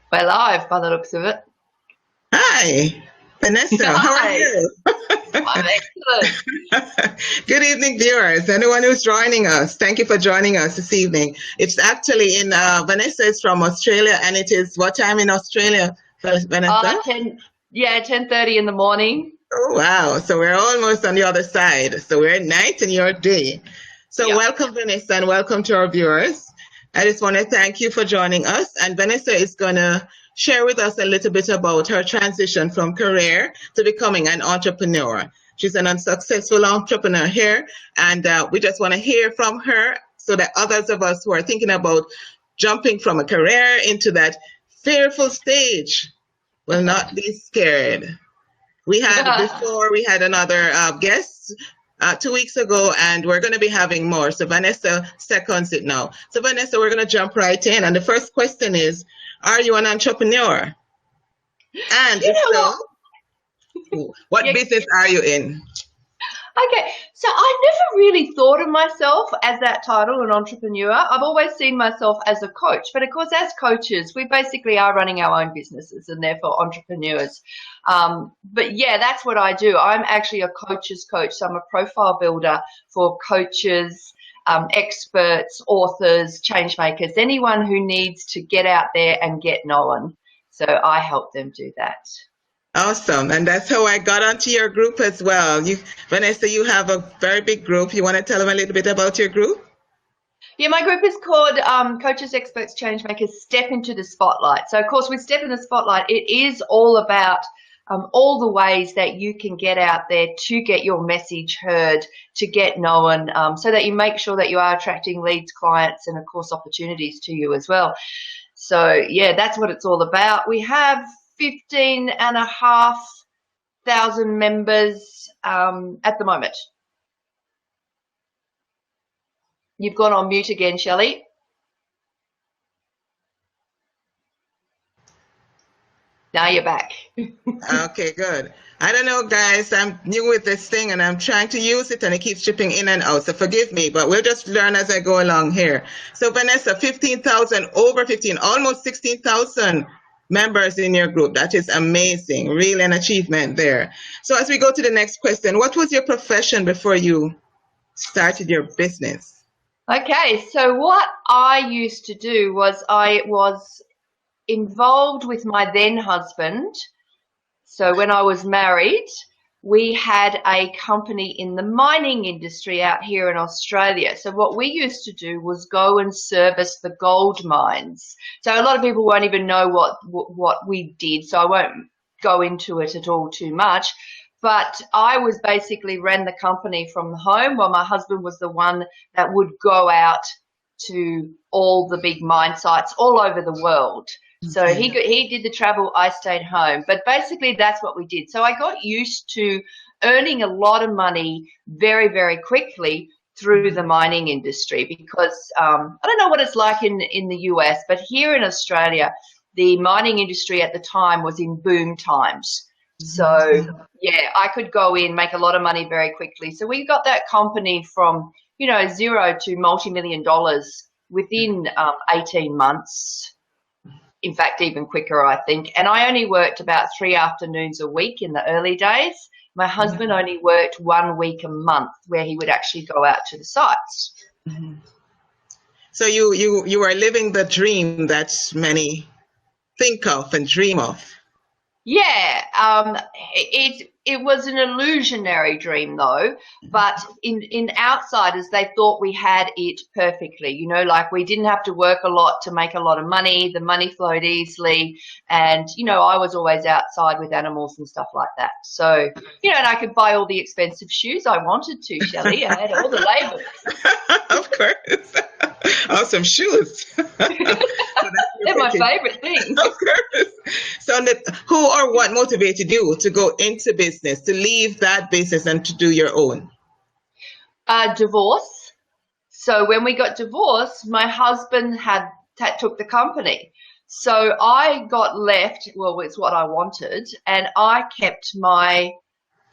We're live by the looks of it. Hi, Vanessa. How are Hi, you? I'm excellent. Good evening, viewers. Anyone who's joining us, thank you for joining us this evening. It's actually in Vanessa is from Australia, and it is what time in Australia, Vanessa? 10:30 in the morning. Oh, wow. So we're almost on the other side. So we're at night and you're day. So Yep. welcome, Vanessa, and welcome to our viewers. I just want to thank you for joining us. And Vanessa is going to share with us a little bit about her transition from career to becoming an entrepreneur. She's an unsuccessful entrepreneur here, and we just want to hear from her so that others of us who are thinking about jumping from a career into that fearful stage will not be scared. We had another guest 2 weeks ago, and we're going to be having more. So Vanessa seconds it now. So Vanessa, we're going to jump right in. And the first question is, are you an entrepreneur? And You if know what? so, what Yeah, business are you in? okay. So I never really thought of myself as that title, an entrepreneur. I've always seen myself as a coach. But of course, as coaches, we basically are running our own businesses and therefore entrepreneurs. But yeah, that's what I do. I'm actually a coach's coach. So I'm a profile builder for coaches, experts, authors, change makers, anyone who needs to get out there and get known. So I help them do that. Awesome. And that's how I got onto your group as well. Vanessa, you have a very big group. You want to tell them a little bit about your group? Yeah, my group is called Coaches, Experts, Changemakers Step into the Spotlight. So, of course, with Step in the Spotlight, it is all about all the ways that you can get out there to get your message heard, to get known, so that you make sure that you are attracting leads, clients, and, of course, opportunities to you as well. So, yeah, that's what it's all about. We have 15,500 members at the moment. You've gone on mute again, Shelley. Now you're back. Okay, good. I don't know, guys. I'm new with this thing and I'm trying to use it and it keeps tripping in and out. So forgive me, but we'll just learn as I go along here. So Vanessa, 15,000, over 15, almost 16,000 members in your group. That is amazing. Really an achievement there. So as we go to the next question, what was your profession before you started your business? Okay, so what I used to do was I was involved with my then husband. So when I was married, we had a company in the mining industry out here in Australia. So what we used to do was go and service the gold mines. So a lot of people won't even know what we did, so I won't go into it at all too much. But I was basically ran the company from home while my husband was the one that would go out to all the big mine sites all over the world. So Okay. he did the travel, I stayed home. But basically that's what we did. So I got used to earning a lot of money very, very quickly through the mining industry because I don't know what it's like in the US, but here in Australia, the mining industry at the time was in boom times. So yeah, I could go in, make a lot of money very quickly. So we got that company from, zero to multi-million dollars within 18 months. In fact, even quicker, I think. And I only worked about 3 afternoons a week in the early days. My husband only worked 1 week a month where he would actually go out to the sites. So you are living the dream that many think of and dream of. Yeah, it was an illusionary dream though, but in outsiders they thought we had it perfectly. Like we didn't have to work a lot to make a lot of money. The money flowed easily, and I was always outside with animals and stuff like that. So and I could buy all the expensive shoes I wanted to, Shelley. I had all the labels. Of course. Awesome shoes. So They're my favorite thing. of course. So who or what motivated you to go into business, to leave that business and to do your own? Divorce. So when we got divorced, my husband took the company. So I got left, well, it's what I wanted, and I kept my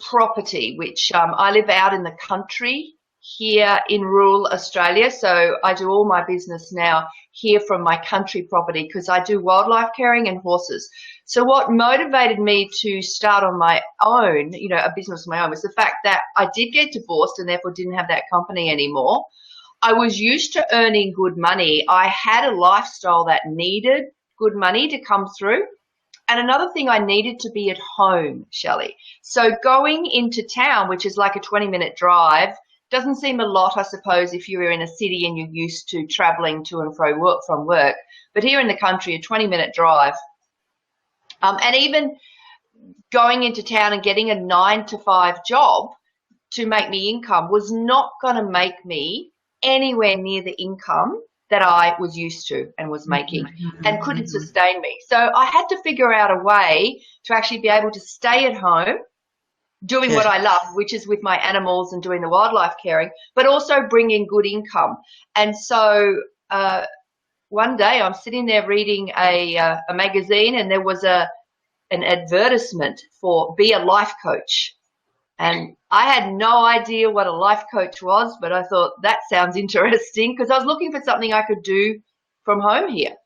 property, which I live out in the country here in rural Australia. So I do all my business now here from my country property because I do wildlife caring and horses. So what motivated me to start on my own, you know, a business of my own, was the fact that I did get divorced and therefore didn't have that company anymore. I was used to earning good money. I had a lifestyle that needed good money to come through. And another thing, I needed to be at home, Shelly. So going into town, which is like a 20-minute drive, doesn't seem a lot, I suppose, if you're in a city and you're used to traveling to and fro work from work. But here in the country, a 20-minute drive. And even going into town and getting a 9-to-5 job to make me income was not going to make me anywhere near the income that I was used to and was making and couldn't sustain me. So I had to figure out a way to actually be able to stay at home doing what I love, which is with my animals and doing the wildlife caring, but also bring in good income. And so one day I'm sitting there reading a magazine, and there was an advertisement for be a life coach. And I had no idea what a life coach was, but I thought that sounds interesting because I was looking for something I could do from home here.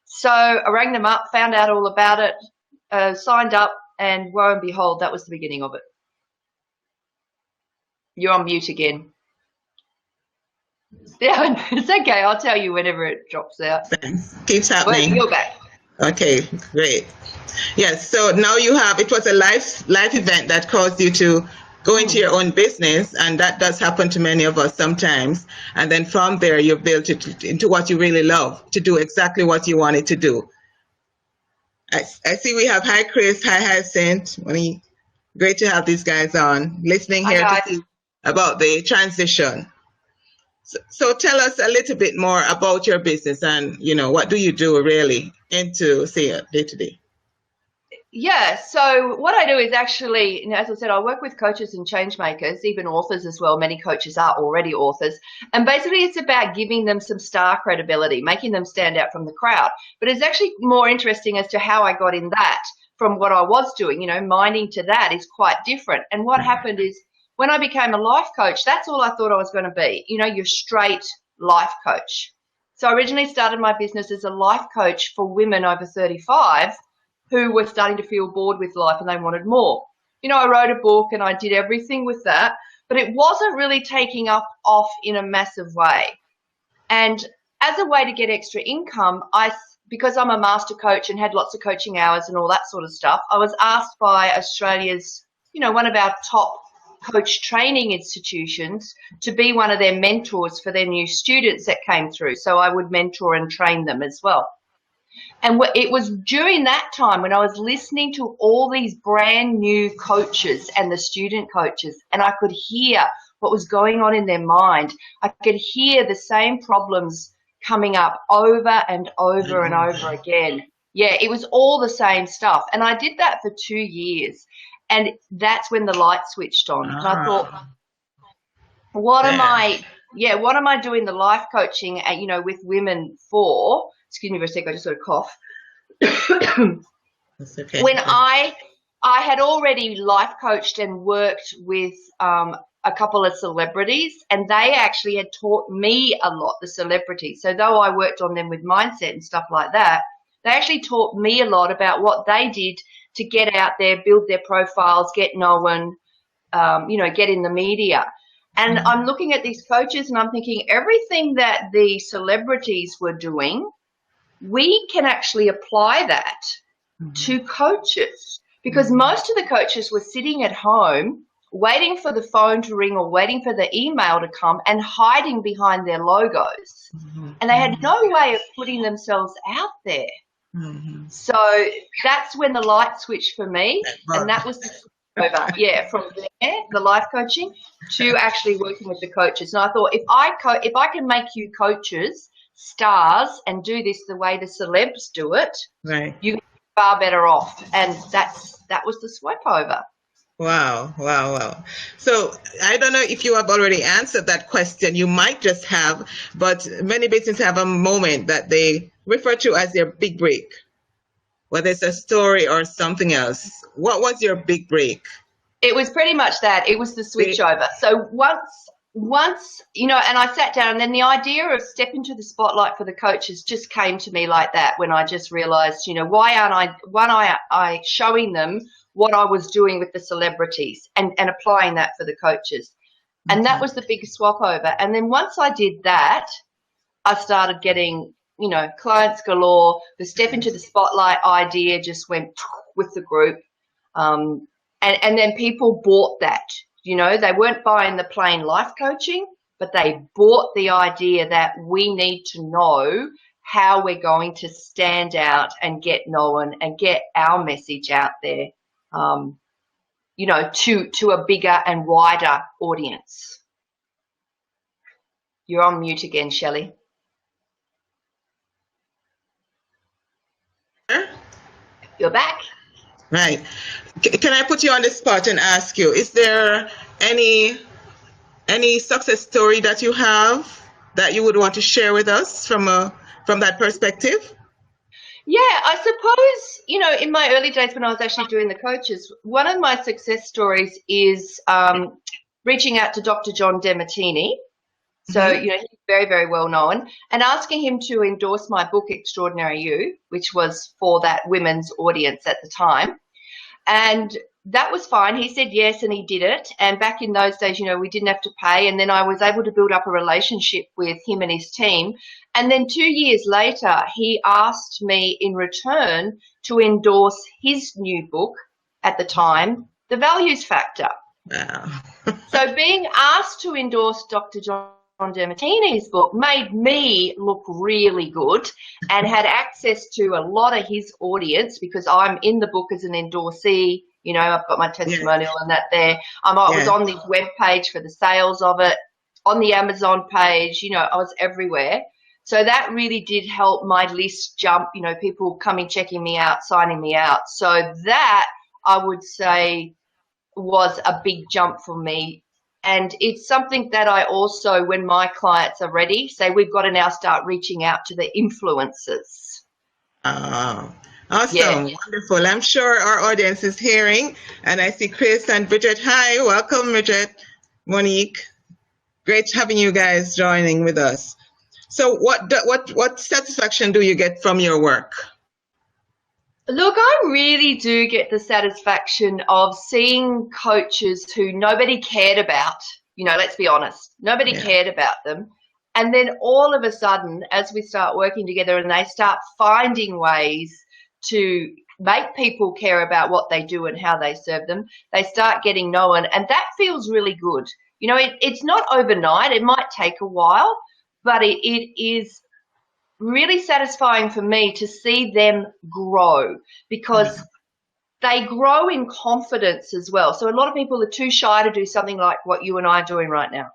So I rang them up, found out all about it, signed up, and lo and behold, that was the beginning of it. You're on mute again. Yeah, it's okay. I'll tell you whenever it drops out. Keeps happening. Well, you're back. Okay, great. Yes, so now you have, it was a life event that caused you to go into your own business, and that does happen to many of us sometimes. And then from there, you've built it into what you really love, to do exactly what you wanted to do. I see we have, hi Chris, hi Hyacinth. Great to have these guys on, listening here to see about the transition. So tell us a little bit more about your business and, you know, what do you do really into, say, day-to-day? Yeah, so what I do is actually, you know, as I said, I work with coaches and change makers, even authors as well. Many coaches are already authors. And basically it's about giving them some star credibility, making them stand out from the crowd. But it's actually more interesting as to how I got in that from what I was doing. You know, mining to that is quite different. And what happened is, when I became a life coach, that's all I thought I was going to be, you know, your straight life coach. So I originally started my business as a life coach for women over 35 who were starting to feel bored with life and they wanted more. You know, I wrote a book and I did everything with that, but it wasn't really taking off in a massive way. And as a way to get extra income, because I'm a master coach and had lots of coaching hours and all that sort of stuff, I was asked by Australia's, you know, one of our top coach training institutions to be one of their mentors for their new students that came through. So I would mentor and train them as well. And it was during that time when I was listening to all these brand new coaches and the student coaches, and I could hear what was going on in their mind. I could hear the same problems coming up over and over and over again. Yeah, it was all the same stuff. And I did that for 2 years. And that's when the light switched on. And I thought, what am I doing the life coaching, you know, with women for? Excuse me for a sec, I just got a cough. That's okay. When I had already life coached and worked with a couple of celebrities, and they actually had taught me a lot, the celebrities. So though I worked on them with mindset and stuff like that, they actually taught me a lot about what they did to get out there, build their profiles, get known, you know, get in the media. And I'm looking at these coaches and I'm thinking everything that the celebrities were doing, we can actually apply that to coaches, because most of the coaches were sitting at home waiting for the phone to ring or waiting for the email to come and hiding behind their logos. And they had no way of putting themselves out there. So that's when the light switched for me, and that was over. Yeah, from there, the life coaching to actually working with the coaches. And I thought, if I can make you coaches stars and do this the way the celebs do it, right, you're far better off. And that was the swipe over. Wow. So I don't know if you have already answered that question. You might just have, but many businesses have a moment that they refer to as their big break, whether it's a story or something else. What was your big break? It was pretty much that. It was the switch over. So once once, and I sat down, and then the idea of step into the spotlight for the coaches just came to me like that, when I just realized, why aren't I showing them what I was doing with the celebrities and applying that for the coaches. And that was the biggest swap over. And then once I did that, I started getting, clients galore. The step into the spotlight idea just went with the group. And then people bought that. They weren't buying the plain life coaching, but they bought the idea that we need to know how we're going to stand out and get known and get our message out there, to a bigger and wider audience. You're on mute again, Shelly. You're back. Right. Can I put you on the spot and ask you, is there any success story that you have that you would want to share with us from that perspective? Yeah, I suppose, in my early days when I was actually doing the coaches, one of my success stories is reaching out to Dr. John DeMartini. So, he's very, very well known, and asking him to endorse my book, Extraordinary You, which was for that women's audience at the time. And that was fine. He said yes, and he did it. And back in those days, we didn't have to pay. And then I was able to build up a relationship with him and his team. And then 2 years later, he asked me in return to endorse his new book at the time, The Values Factor. Wow. So being asked to endorse Dr. John DeMartini's book made me look really good, and had access to a lot of his audience, because I'm in the book as an endorsee. I've got my testimonial and that there. I was on the web page for the sales of it, on the Amazon page. I was everywhere. So that really did help my list jump, people coming, checking me out, signing me out. So that, I would say, was a big jump for me. And it's something that I also, when my clients are ready, say we've got to now start reaching out to the influencers. Oh, awesome. Yeah. Wonderful. I'm sure our audience is hearing, and I see Chris and Bridget. Hi, welcome, Bridget, Monique. Great having you guys joining with us. So what satisfaction do you get from your work? Look, I really do get the satisfaction of seeing coaches who nobody cared about, let's be honest, nobody cared about them. And then all of a sudden, as we start working together and they start finding ways to make people care about what they do and how they serve them, they start getting known. And that feels really good. It's not overnight. It might take a while, but it is really satisfying for me to see them grow, because they grow in confidence as well. So a lot of people are too shy to do something like what you and I are doing right now.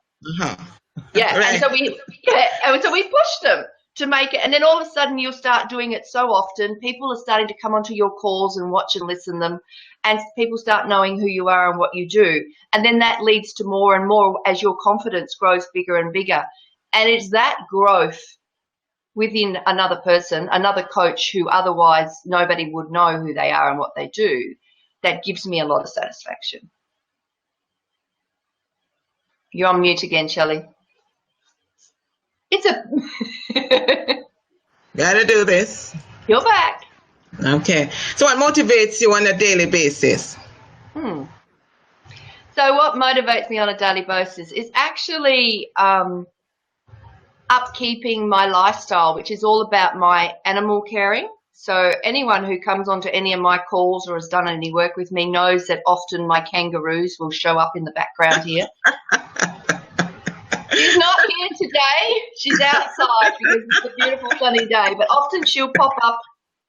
Yeah. Right. And so we push them to make it. And then all of a sudden you'll start doing it so often. People are starting to come onto your calls and watch and listen them. And people start knowing who you are and what you do. And then that leads to more and more as your confidence grows bigger and bigger. And it's that growth within another person, another coach who otherwise nobody would know who they are and what they do, that gives me a lot of satisfaction. You're on mute again, Shelly. Gotta do this. You're back. Okay. So what motivates you on a daily basis? So what motivates me on a daily basis is actually upkeeping my lifestyle, which is all about my animal caring. So anyone who comes onto any of my calls or has done any work with me knows that often my kangaroos will show up in the background here. She's not here today. She's outside because it's a beautiful sunny day, but often she'll pop up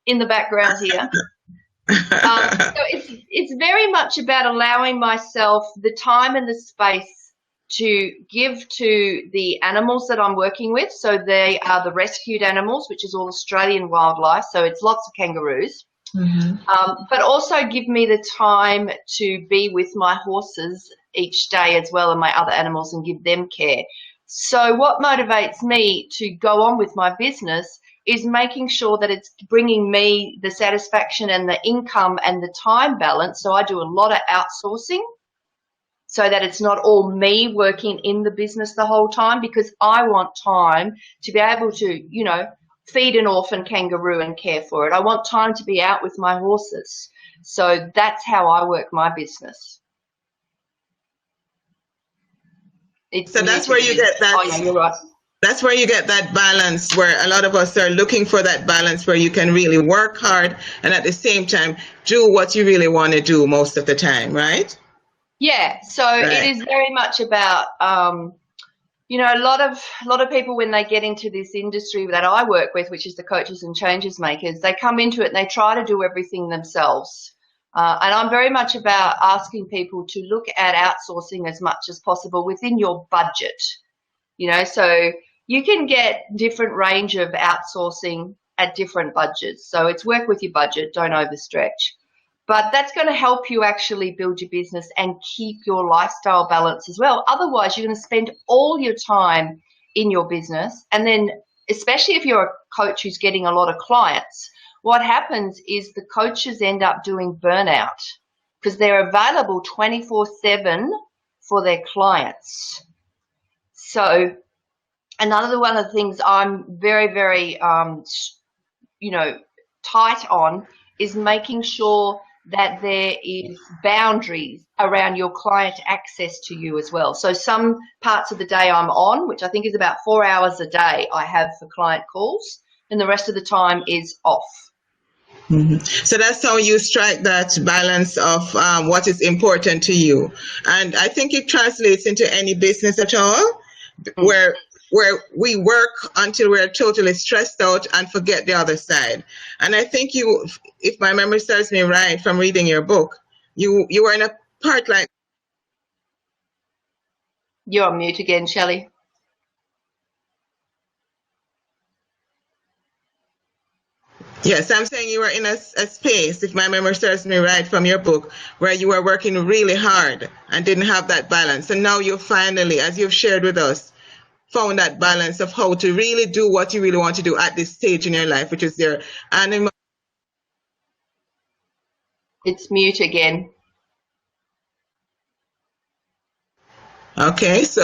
in the background here. So it's very much about allowing myself the time and the space to give to the animals that I'm working with. So they are the rescued animals, which is all Australian wildlife. So it's lots of kangaroos, but also give me the time to be with my horses each day as well, and my other animals, and give them care. So what motivates me to go on with my business is making sure that it's bringing me the satisfaction and the income and the time balance. So I do a lot of outsourcing. so that it's not all me working in the business the whole time, because I want time to be able to, you know, feed an orphan kangaroo and care for it. I want time to be out with my horses. So that's how I work my business. So that's where you get that. Oh, yeah, you're right. That's where you get that balance, where a lot of us are looking for that balance where you can really work hard and at the same time do what you really want to do most of the time, right? Yeah, so it is very much about, you know, a lot of people, when they get into this industry that I work with, which is the coaches and changes makers, they come into it and they try to do everything themselves. And I'm very much about asking people to look at outsourcing as much as possible within your budget. You know, so you can get different range of outsourcing at different budgets. So it's work with your budget, don't overstretch. But that's going to help you actually build your business and keep your lifestyle balance as well. Otherwise, you're going to spend all your time in your business. And then, especially if you're a coach who's getting a lot of clients, what happens is the coaches end up doing burnout because they're available 24/7 for their clients. So another one of the things I'm very, very, you know, tight on is making sure that there is boundaries around your client access to you as well. So some parts of the day I'm on, which I think is about 4 hours a day I have for client calls, and the rest of the time is off. Mm-hmm. So that's how you strike that balance of what is important to you. And I think it translates into any business at all, where we work until we're totally stressed out and forget the other side. And I think you, if my memory serves me right from reading your book, you were in a part like... You're on mute again, Shelly. Yes, I'm saying you were in a space, if my memory serves me right from your book, where you were working really hard and didn't have that balance. And now you finally, as you've shared with us, found that balance of how to really do what you really want to do at this stage in your life, which is your animal. It's mute again. Okay, so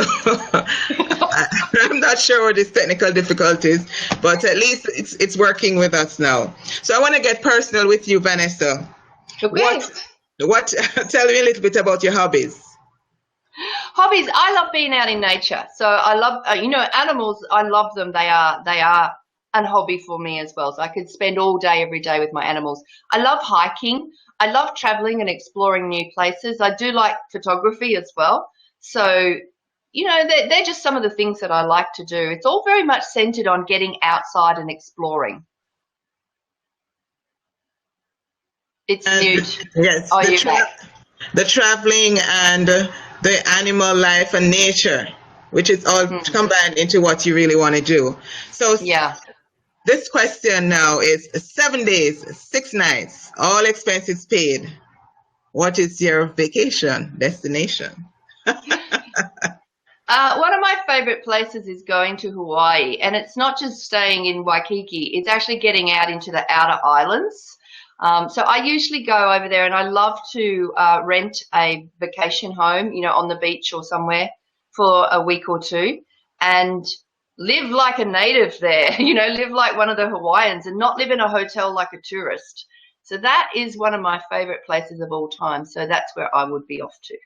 I'm not sure what these technical difficulties, but at least it's working with us now. So I want to get personal with you, Vanessa. Okay. What? Tell me a little bit about your hobbies. Hobbies. I love being out in nature. So I love, you know, animals. I love them. They are a hobby for me as well. So I could spend all day, every day with my animals. I love hiking. I love traveling and exploring new places. I do like photography as well. So, you know, they're just some of the things that I like to do. It's all very much centered on getting outside and exploring. It's mute. Yes. Oh, you're back. The traveling and the animal life and nature, which is all combined into what you really want to do. So yeah. This question now is 7 days, 6 nights, all expenses paid. What is your vacation destination? One of my favorite places is going to Hawaii, and it's not just staying in Waikiki, it's actually getting out into the outer islands. So I usually go over there, and I love to rent a vacation home, you know, on the beach or somewhere for a week or two and live like a native there, you know, live like one of the Hawaiians and not live in a hotel like a tourist. So that is one of my favorite places of all time. So that's where I would be off to.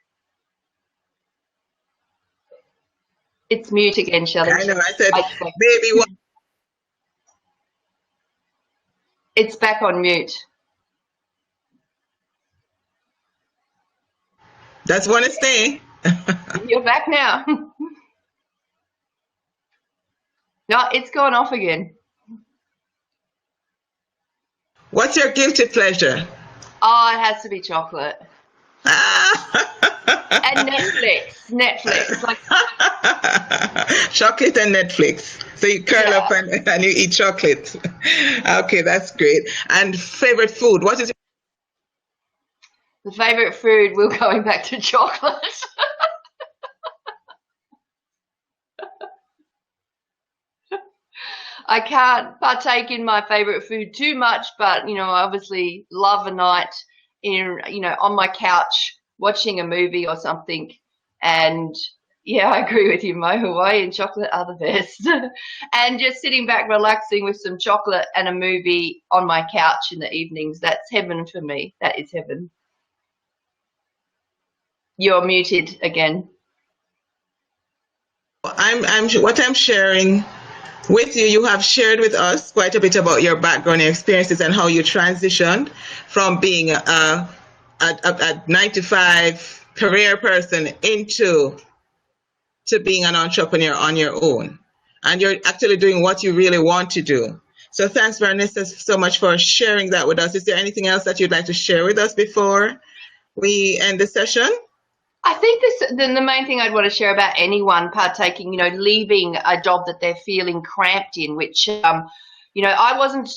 It's mute again, Shelly. I know, I said, baby, what? It's back on mute. That's want to stay. You're back now. No, it's gone off again. What's your guilty pleasure? Oh, it has to be chocolate. And Netflix. Like chocolate and Netflix. So you curl up and you eat chocolate. Okay, that's great. And favorite food? What is the favorite food? We're going back to chocolate. I can't partake in my favorite food too much, but, you know, I obviously love a night in, you know, on my couch watching a movie or something And yeah, I agree with you, Mo. Hawaii and chocolate are the best. And just sitting back, relaxing with some chocolate and a movie on my couch in the evenings, that's heaven for me. That is heaven. You're muted again. What I'm sharing with you, you have shared with us quite a bit about your background and experiences and how you transitioned from being a 9-to-5 career person into being an entrepreneur on your own. And you're actually doing what you really want to do. So thanks, Vanessa, so much for sharing that with us. Is there anything else that you'd like to share with us before we end the session? I think the main thing I'd want to share about anyone partaking, leaving a job that they're feeling cramped in, which, I wasn't,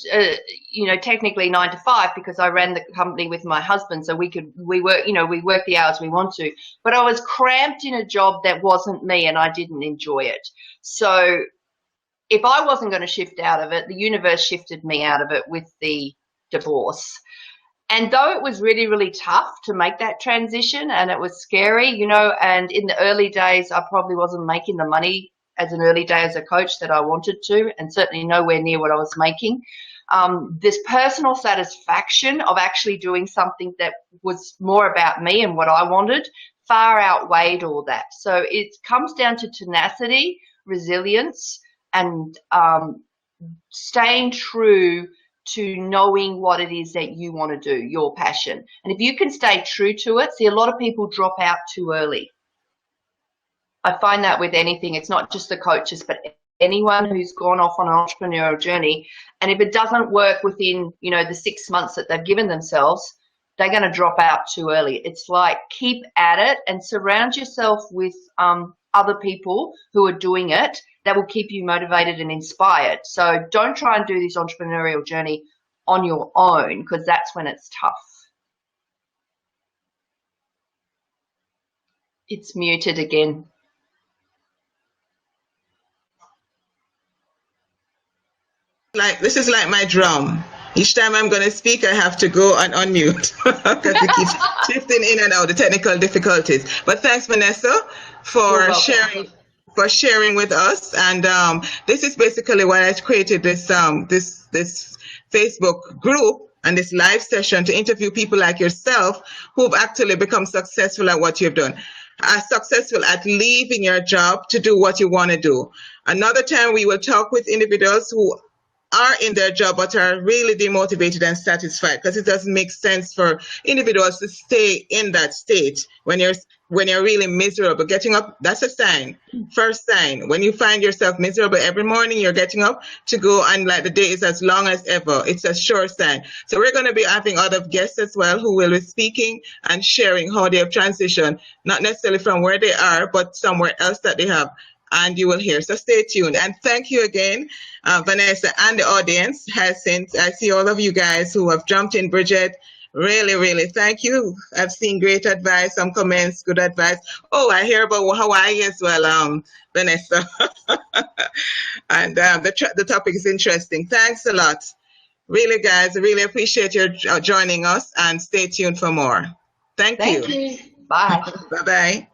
technically 9 to 5 because I ran the company with my husband, so we work the hours we want to, but I was cramped in a job that wasn't me and I didn't enjoy it. So if I wasn't going to shift out of it, the universe shifted me out of it with the divorce. And though it was really, really tough to make that transition and it was scary, and in the early days, I probably wasn't making the money as an early day as a coach that I wanted to, and certainly nowhere near what I was making. This personal satisfaction of actually doing something that was more about me and what I wanted far outweighed all that. So it comes down to tenacity, resilience, and staying true to knowing what it is that you want to do, your passion. And if you can stay true to it, see, a lot of people drop out too early. I find that with anything. It's not just the coaches, but anyone who's gone off on an entrepreneurial journey. And if it doesn't work within, the 6 months that they've given themselves, they're going to drop out too early. It's like, keep at it and surround yourself with other people who are doing it that will keep you motivated and inspired. So don't try and do this entrepreneurial journey on your own, because that's when it's tough. It's muted again. This is like my drum. Each time I'm going to speak, I have to go and unmute because we keep shifting in and out, the technical difficulties. But thanks, Vanessa, for sharing with us. And this is basically why I created this Facebook group and this live session to interview people like yourself who've actually become successful at what you've done. Are successful at leaving your job to do what you want to do. Another time we will talk with individuals who are in their job but are really demotivated and satisfied, because it doesn't make sense for individuals to stay in that state when you're really miserable. Getting up, that's a sign. First sign. When you find yourself miserable every morning, you're getting up to go and the day is as long as ever. It's a sure sign. So we're going to be having other guests as well who will be speaking and sharing how they have transitioned, not necessarily from where they are, but somewhere else that they have. And you will hear. So stay tuned. And thank you again, Vanessa, and the audience. Since I see all of you guys who have jumped in, Bridget, really, really thank you. I've seen great advice, some comments, good advice. Oh, I hear about Hawaii as well, Vanessa. And the topic is interesting. Thanks a lot. Really, guys, I really appreciate your joining us, and stay tuned for more. Thank you. Thank you. Bye. Bye-bye.